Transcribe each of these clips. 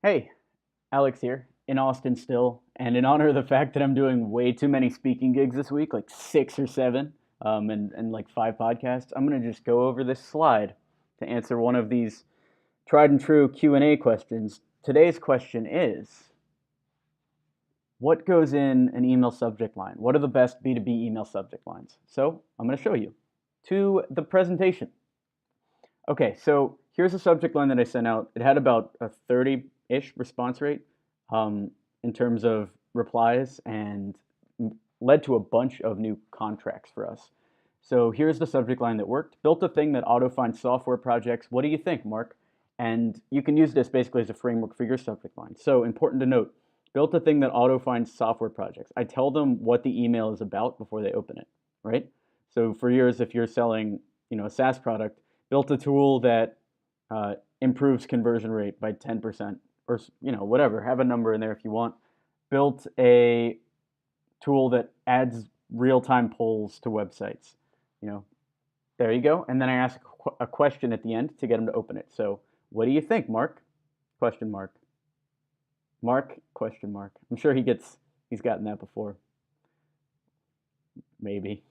Hey, Alex here in Austin still, and in honor of the fact that I'm doing way too many speaking gigs this week, like six or seven, and like five podcasts, I'm gonna just go over this slide to answer one of these tried and true Q&A questions. Today's question is, what goes in an email subject line? What are the best B2B email subject lines? So I'm gonna show you to the presentation. Okay, so here's a subject line that I sent out. It had about a 30-ish response rate in terms of replies and led to a bunch of new contracts for us. So here's the subject line that worked. Built a thing that auto-finds software projects. What do you think, Mark? And you can use this basically as a framework for your subject line. So important to note, built a thing that auto-finds software projects. I tell them what the email is about before they open it, right? So for years, if you're selling, a SaaS product, built a tool that improves conversion rate by 10% or whatever, have a number in there if you want. Built a tool that adds real-time polls to websites. you know there you go. And then I ask a question at the end to get them to open it. So what do you think, Mark? Question mark. Mark? Question mark. I'm sure he's gotten that before. Maybe.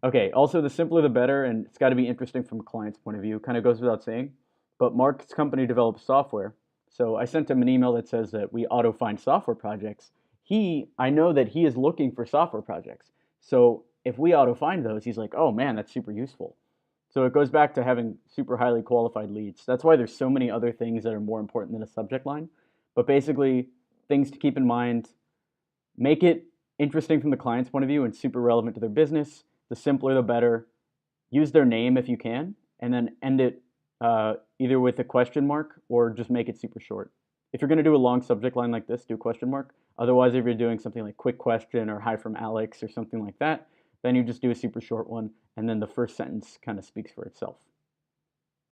Okay, also the simpler the better, and it's got to be interesting from a client's point of view. Kind of goes without saying. But Mark's company develops software. So I sent him an email that says that we auto find software projects. I know that he is looking for software projects. So if we auto find those, he's like, oh man, that's super useful. So it goes back to having super highly qualified leads. That's why there's so many other things that are more important than a subject line. But basically, things to keep in mind: make it interesting from the client's point of view and super relevant to their business. The simpler, the better. Use their name if you can, and then end it either with a question mark or just make it super short. If you're going to do a long subject line like this, do a question mark. Otherwise, if you're doing something like quick question or hi from Alex or something like that, then you just do a super short one, and then the first sentence kind of speaks for itself.